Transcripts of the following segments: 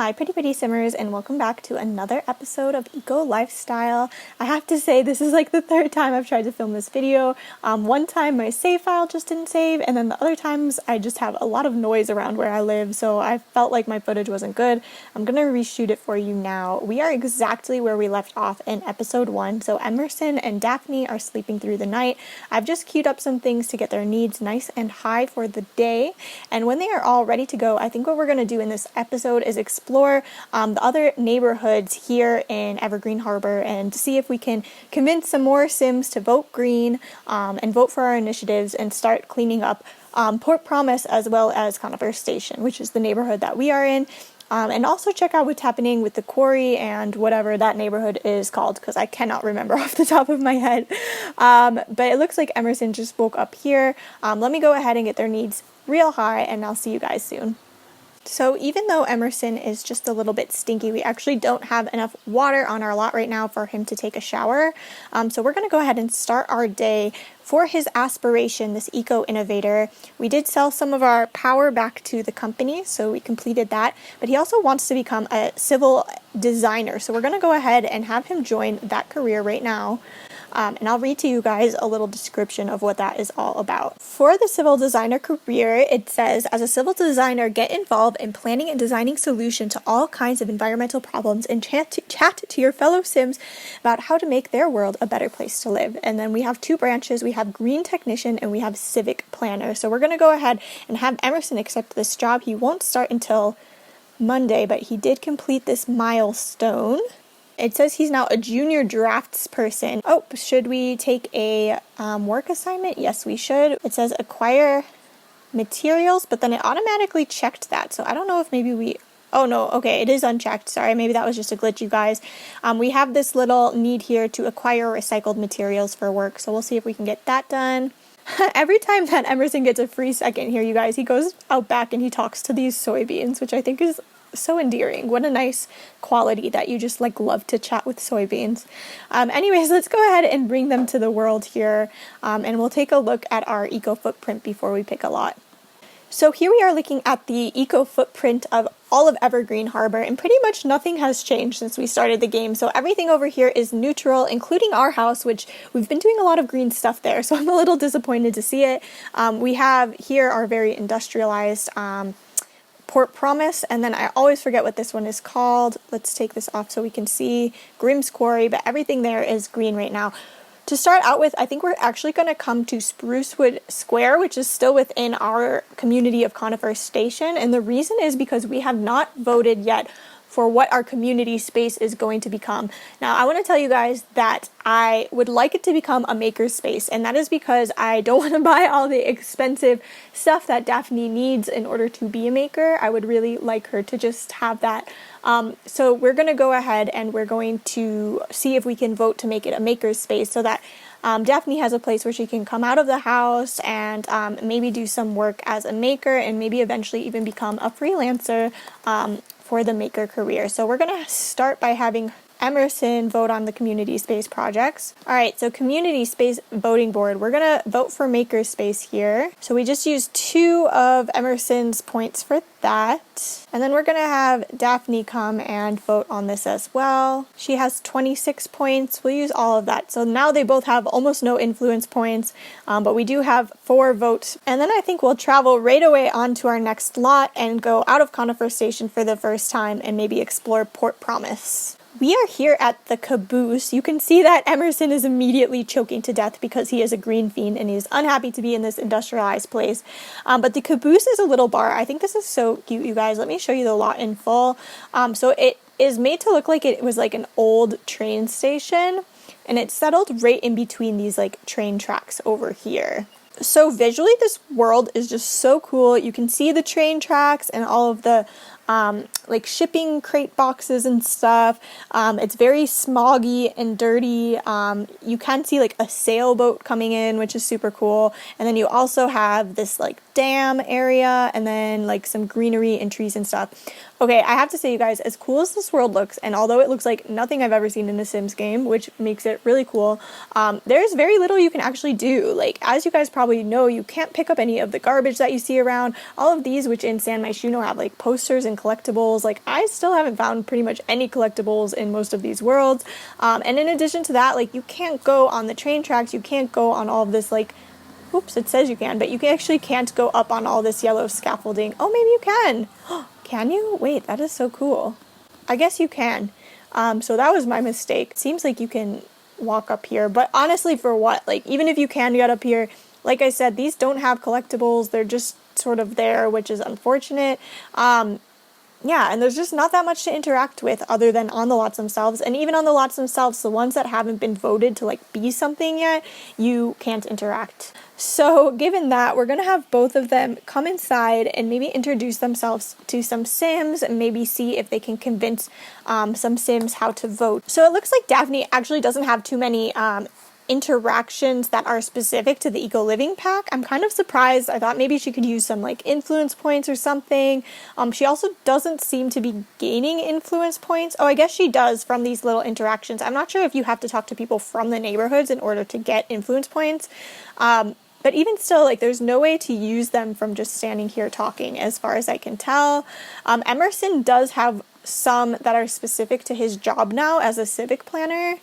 Hi Pretty Simmers, and welcome back to another episode of Eco Lifestyle. I have to say this is like the third time I've tried to film this video. One time my save file just didn't save, and then the other times I just have a lot of noise around where I live, so I felt like my footage wasn't good. I'm gonna reshoot it for you now. We are exactly where we left off in episode 1, so Emerson and Daphne are sleeping through the night. I've just queued up some things to get their needs nice and high for the day, and when they are all ready to go, I think what we're gonna do in this episode is explore the other neighborhoods here in Evergreen Harbor and see if we can convince some more Sims to vote green and vote for our initiatives and start cleaning up Port Promise as well as Conifer Station, which is the neighborhood that we are in. And also check out what's happening with the Quarry and whatever that neighborhood is called, because I cannot remember off the top of my head. But it looks like Emerson just woke up here. Let me go ahead and get their needs real high, and I'll see you guys soon. So even though Emerson is just a little bit stinky, we actually don't have enough water on our lot right now for him to take a shower. So we're going to go ahead and start our day for his aspiration, this eco-innovator. We did sell some of our power back to the company, so we completed that. But he also wants to become a civil designer. So we're going to go ahead and have him join that career right now. And I'll read to you guys a little description of what that is all about. For the civil designer career, it says, as a civil designer, get involved in planning and designing solutions to all kinds of environmental problems and chat to your fellow Sims about how to make their world a better place to live. And then we have two branches. We have green technician and we have civic planner. So we're going to go ahead and have Emerson accept this job. He won't start until Monday, but he did complete this milestone. It says he's now a junior drafts person. Oh, should we take a work assignment? Yes, we should. It says acquire materials, but then it automatically checked that. So I don't know if maybe we... Oh no, okay, it is unchecked. Sorry, maybe that was just a glitch, you guys. We have this little need here to acquire recycled materials for work. So we'll see if we can get that done. Every time that Emerson gets a free second here, you guys, he goes out back and he talks to these soybeans, which I think is so endearing. What a nice quality that you just like love to chat with soybeans. Anyways, let's go ahead and bring them to the world here, and we'll take a look at our eco footprint before we pick a lot. So here we are looking at the eco footprint of all of Evergreen Harbor, and pretty much nothing has changed since we started the game. So everything over here is neutral, including our house, which we've been doing a lot of green stuff there, so I'm a little disappointed to see it. We have here our very industrialized Port Promise, and then I always forget what this one is called. Let's take this off so we can see Grimm's Quarry, but everything there is green right now. To start out with, I think we're actually going to come to Sprucewood Square, which is still within our community of Conifer Station, and the reason is because we have not voted yet for what our community space is going to become. Now, I want to tell you guys that I would like it to become a maker space, and that is because I don't want to buy all the expensive stuff that Daphne needs in order to be a maker. I would really like her to just have that. So we're going to go ahead and we're going to see if we can vote to make it a maker space so that Daphne has a place where she can come out of the house and maybe do some work as a maker and maybe eventually even become a freelancer for the maker career. So we're going to start by having Emerson vote on the community space projects. All right, so community space voting board. We're going to vote for maker space here. So we just used 2 of Emerson's points for that. And then we're going to have Daphne come and vote on this as well. She has 26 points. We'll use all of that. So now they both have almost no influence points, but we do have 4 votes. And then I think we'll travel right away on to our next lot and go out of Conifer Station for the first time and maybe explore Port Promise. We are here at the Caboose. You can see that Emerson is immediately choking to death because he is a green fiend and he is unhappy to be in this industrialized place. But the Caboose is a little bar. I think this is so cute, you guys. Let me show you the lot in full. So it is made to look like it was like an old train station, and it's settled right in between these like train tracks over here. So visually, this world is just so cool. You can see the train tracks and all of the like shipping crate boxes and stuff. It's very smoggy and dirty. You can see like a sailboat coming in, which is super cool. And then you also have this like dam area and then like some greenery and trees and stuff. Okay, I have to say, you guys, as cool as this world looks, and although it looks like nothing I've ever seen in a Sims game, which makes it really cool, there's very little you can actually do. Like, as you guys probably know, you can't pick up any of the garbage that you see around. All of these, which in San Myshuno have, like, posters and collectibles. Like, I still haven't found pretty much any collectibles in most of these worlds. And in addition to that, like, you can't go on the train tracks, you can't go on all of this, like, oops, it says you can, but you actually can't go up on all this yellow scaffolding. Oh, maybe you can. Can you? Wait, that is so cool. I guess you can. So that was my mistake. It seems like you can walk up here, but honestly, for what? Like, even if you can get up here, like I said, these don't have collectibles. They're just sort of there, which is unfortunate. Yeah, and there's just not that much to interact with other than on the lots themselves. And even on the lots themselves, the ones that haven't been voted to, like, be something yet, you can't interact. So given that, we're going to have both of them come inside and maybe introduce themselves to some Sims and maybe see if they can convince some Sims how to vote. So it looks like Daphne actually doesn't have too many interactions that are specific to the Eco Living pack. I'm kind of surprised. I thought maybe she could use some like influence points or something. She also doesn't seem to be gaining influence points. Oh, I guess she does from these little interactions. I'm not sure if you have to talk to people from the neighborhoods in order to get influence points. But even still, like, there's no way to use them from just standing here talking, as far as I can tell. Emerson does have some that are specific to his job now as a civic planner.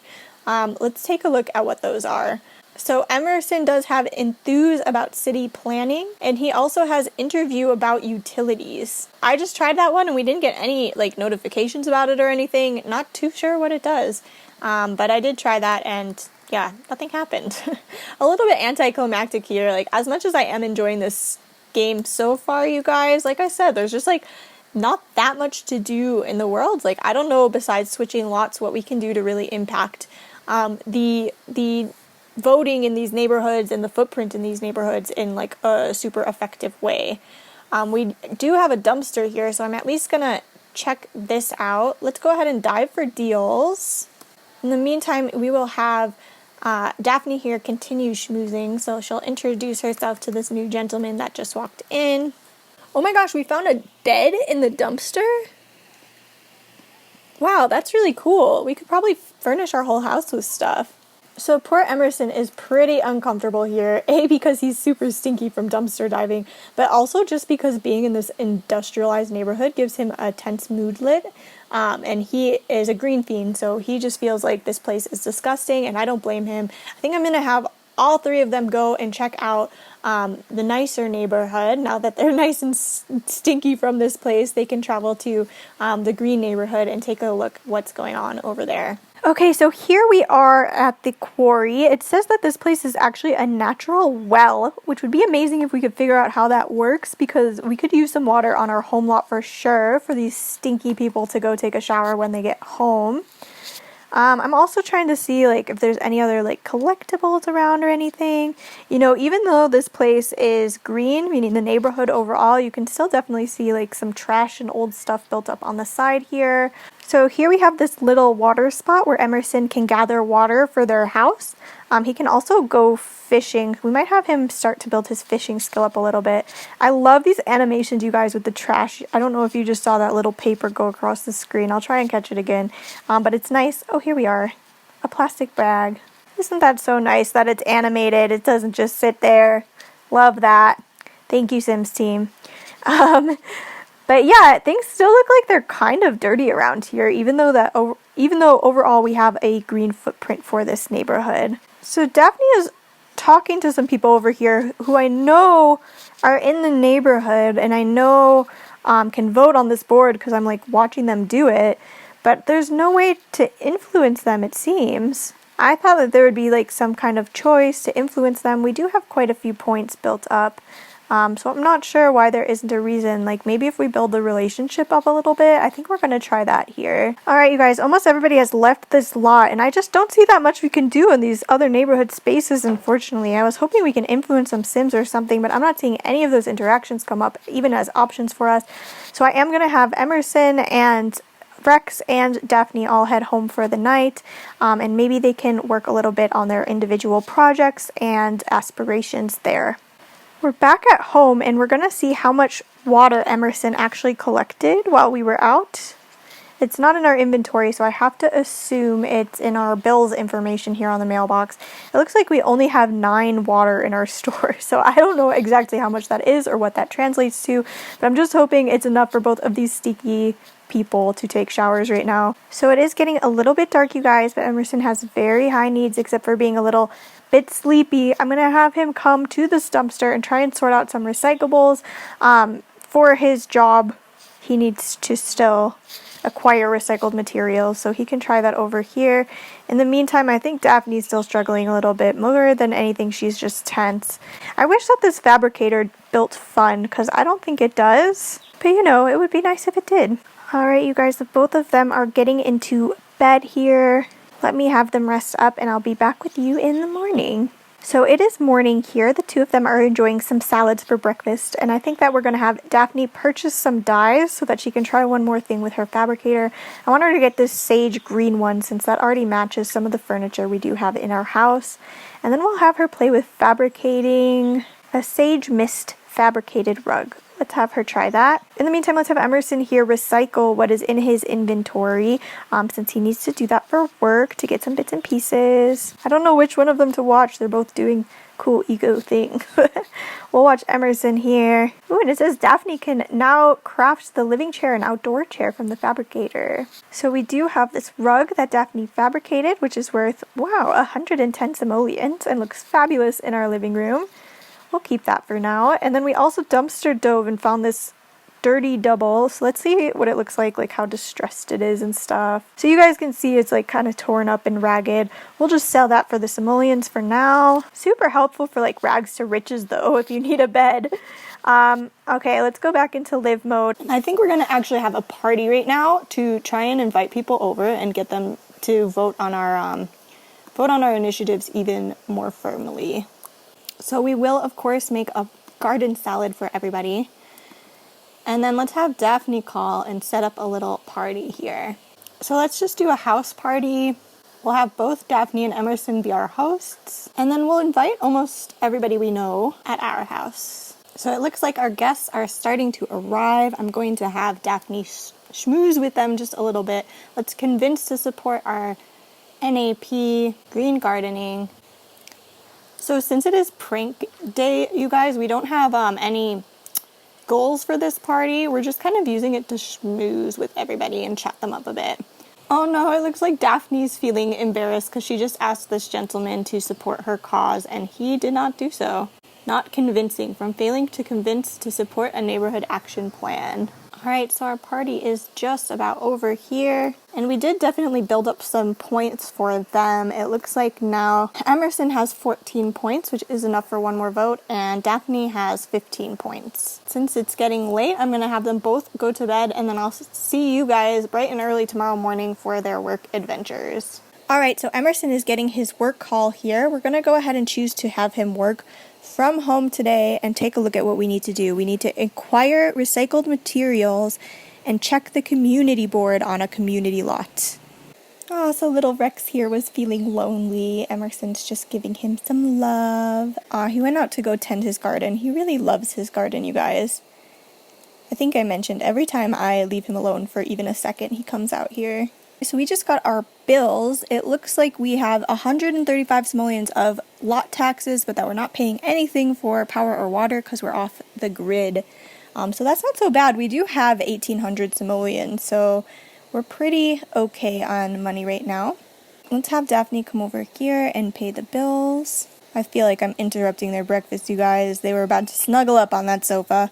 Let's take a look at what those are. So Emerson does have enthuse about city planning, and he also has interview about utilities. I just tried that one and we didn't get any like notifications about it or anything. Not too sure what it does. But I did try that and yeah, nothing happened. A little bit anticlimactic here. Like, as much as I am enjoying this game so far, you guys, like I said, there's just like not that much to do in the world. Like, I don't know, besides switching lots, what we can do to really impact the voting in these neighborhoods and the footprint in these neighborhoods in like a super effective way. We do have a dumpster here, so I'm at least gonna check this out. Let's go ahead and dive for deals. In the meantime, we will have Daphne here continue schmoozing, so she'll introduce herself to this new gentleman that just walked in. Oh my gosh, we found a bed in the dumpster? Wow, that's really cool. We could probably furnish our whole house with stuff. So poor Emerson is pretty uncomfortable here, A, because he's super stinky from dumpster diving, but also just because being in this industrialized neighborhood gives him a tense moodlet, and he is a green fiend, so he just feels like this place is disgusting, and I don't blame him. I think I'm going to have all three of them go and check out the nicer neighborhood. Now that they're nice and stinky from this place, they can travel to the green neighborhood and take a look what's going on over there. Okay, so here we are at the Quarry. It says that this place is actually a natural well, which would be amazing if we could figure out how that works, because we could use some water on our home lot for sure for these stinky people to go take a shower when they get home. I'm also trying to see like if there's any other like collectibles around or anything. You know, even though this place is green, meaning the neighborhood overall, you can still definitely see like some trash and old stuff built up on the side here. So here we have this little water spot where Emerson can gather water for their house. He can also go fishing. We might have him start to build his fishing skill up a little bit. I love these animations, you guys, with the trash. I don't know if you just saw that little paper go across the screen. I'll try and catch it again. But it's nice. Oh, here we are. A plastic bag. Isn't that so nice that it's animated? It doesn't just sit there. Love that. Thank you, Sims team. But yeah, things still look like they're kind of dirty around here, even though overall we have a green footprint for this neighborhood. So Daphne is talking to some people over here who I know are in the neighborhood and I know can vote on this board because I'm like watching them do it, but there's no way to influence them, it seems. I thought that there would be like some kind of choice to influence them. We do have quite a few points built up. So I'm not sure why there isn't a reason. Like, maybe if we build the relationship up a little bit, I think we're going to try that here. Alright, you guys, almost everybody has left this lot, and I just don't see that much we can do in these other neighborhood spaces, unfortunately. I was hoping we can influence some Sims or something, but I'm not seeing any of those interactions come up, even as options for us. So I am going to have Emerson and Rex and Daphne all head home for the night, and maybe they can work a little bit on their individual projects and aspirations there. We're back at home and we're gonna see how much water Emerson actually collected while we were out. It's not in our inventory, so I have to assume it's in our bills information here on the mailbox. It looks like we only have 9 water in our store, so I don't know exactly how much that is or what that translates to, but I'm just hoping it's enough for both of these stinky people to take showers right now. So it is getting a little bit dark, you guys, but Emerson has very high needs except for being a little bit sleepy. I'm gonna have him come to this dumpster and try and sort out some recyclables. For his job, he needs to still acquire recycled materials, so he can try that over here. In the meantime, I think Daphne's still struggling a little bit. More than anything, she's just tense. I wish that this fabricator built fun, because I don't think it does. But you know, it would be nice if it did. Alright, you guys, both of them are getting into bed here. Let me have them rest up, and I'll be back with you in the morning. So it is morning here. The two of them are enjoying some salads for breakfast, and I think that we're going to have Daphne purchase some dyes so that she can try one more thing with her fabricator. I want her to get this sage green one since that already matches some of the furniture we do have in our house. And then we'll have her play with fabricating a sage mist fabricated rug. Let's have her try that. In the meantime, let's have Emerson here recycle what is in his inventory, since he needs to do that for work to get some bits and pieces. I don't know which one of them to watch. They're both doing cool ego things. We'll watch Emerson here. Ooh, and it says Daphne can now craft the living chair and outdoor chair from the fabricator. So we do have this rug that Daphne fabricated, which is worth, wow, 110 simoleons and looks fabulous in our living room. We'll keep that for now. And then we also dumpster dove and found this dirty double. So let's see what it looks like how distressed it is and stuff. So you guys can see it's like kind of torn up and ragged. We'll just sell that for the simoleons for now. Super helpful for like rags to riches though, if you need a bed. Okay, let's go back into live mode. I think we're gonna actually have a party right now to try and invite people over and get them to vote on our initiatives even more firmly. So we will, of course, make a garden salad for everybody. And then let's have Daphne call and set up a little party here. So let's just do a house party. We'll have both Daphne and Emerson be our hosts. And then we'll invite almost everybody we know at our house. So it looks like our guests are starting to arrive. I'm going to have Daphne schmooze with them just a little bit. Let's convince to support our NAP, green gardening. So since it is prank day, you guys, we don't have any goals for this party. We're just kind of using it to schmooze with everybody and chat them up a bit. Oh no, it looks like Daphne's feeling embarrassed because she just asked this gentleman to support her cause and he did not do so. Not convincing, from failing to convince to support a neighborhood action plan. Alright, so our party is just about over here, and we did definitely build up some points for them. It looks like now Emerson has 14 points, which is enough for one more vote, and Daphne has 15 points. Since it's getting late, I'm going to have them both go to bed, and then I'll see you guys bright and early tomorrow morning for their work adventures. Alright, so Emerson is getting his work call here. We're going to go ahead and choose to have him work from home today and take a look at what we need to do. We need to acquire recycled materials and check the community board on a community lot. Oh, so little Rex here was feeling lonely. Emerson's just giving him some love. He went out to go tend his garden. He really loves his garden, you guys. I think I mentioned every time I leave him alone for even a second, he comes out here. So we just got our bills. It looks like we have 135 simoleons of lot taxes, but that we're not paying anything for power or water because we're off the grid. So that's not so bad. We do have 1,800 simoleons, so we're pretty okay on money right now. Let's have Daphne come over here and pay the bills. I feel like I'm interrupting their breakfast, you guys. They were about to snuggle up on that sofa.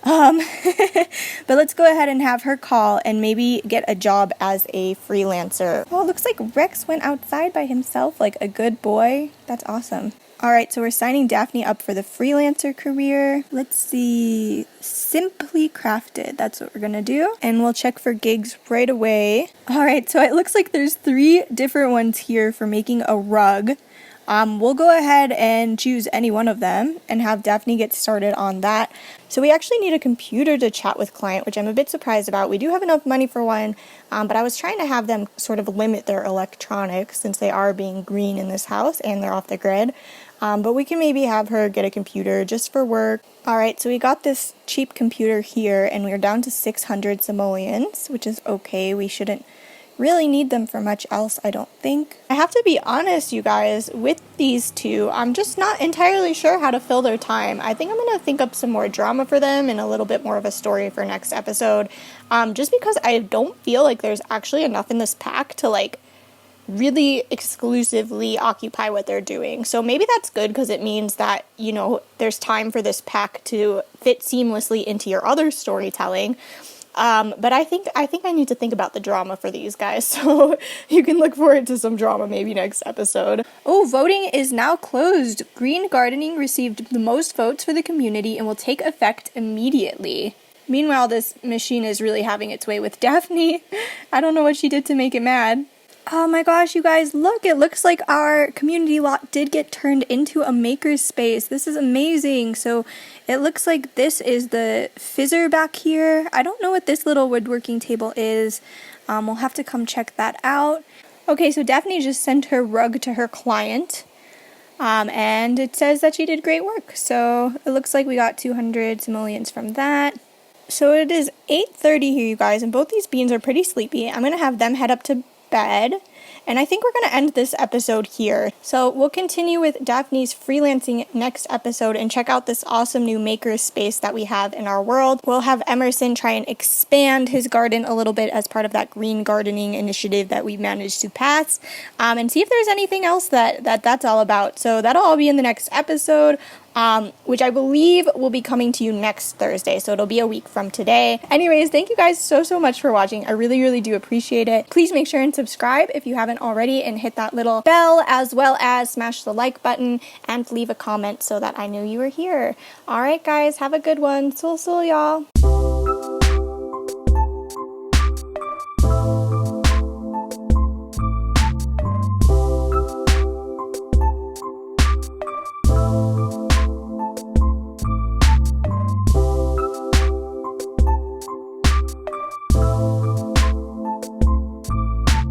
But let's go ahead and have her call and maybe get a job as a freelancer. Oh, it looks like Rex went outside by himself like a good boy. That's awesome. Alright, so we're signing Daphne up for the freelancer career. Let's see. Simply Crafted. That's what we're gonna do. And we'll check for gigs right away. Alright, so it looks like there's 3 different ones here for making a rug. We'll go ahead and choose any one of them and have Daphne get started on that. So we actually need a computer to chat with client, which I'm a bit surprised about. We do have enough money for one, but I was trying to have them sort of limit their electronics since they are being green in this house and they're off the grid. But we can maybe have her get a computer just for work. Alright, so we got this cheap computer here, and we're down to 600 simoleons, which is okay. We shouldn't really need them for much else, I don't think. I have to be honest, you guys, with these two, I'm just not entirely sure how to fill their time. I think I'm going to think up some more drama for them and a little bit more of a story for next episode, just because I don't feel like there's actually enough in this pack to, like, really exclusively occupy what they're doing. So maybe that's good because it means that, you know, there's time for this pack to fit seamlessly into your other storytelling. But I think I need to think about the drama for these guys, so you can look forward to some drama maybe next episode. Oh, voting is now closed. Green gardening received the most votes for the community and will take effect immediately. Meanwhile, this machine is really having its way with Daphne. I don't know what she did to make it mad. Oh my gosh, you guys, look, it looks like our community lot did get turned into a maker's space. This is amazing. So it looks like this is the fizzer back here. I don't know what this little woodworking table is. We'll have to come check that out. Okay, so Daphne just sent her rug to her client. And it says that she did great work. So it looks like we got 200 simoleons from that. So it is 8:30 here, you guys, and both these beans are pretty sleepy. I'm going to have them head up to bed, and I think we're going to end this episode here. So we'll continue with Daphne's freelancing next episode and check out this awesome new maker space that we have in our world. We'll have Emerson try and expand his garden a little bit as part of that green gardening initiative that we managed to pass, and see if there's anything else that's all about. So that'll all be in the next episode, which I believe will be coming to you next Thursday, so it'll be a week from today. Anyways, thank you guys so much for watching. I really do appreciate it. Please make sure and subscribe if you haven't already, and hit that little bell, as well as smash the like button and leave a comment so that I knew you were here. Alright guys, have a good one. Sul y'all.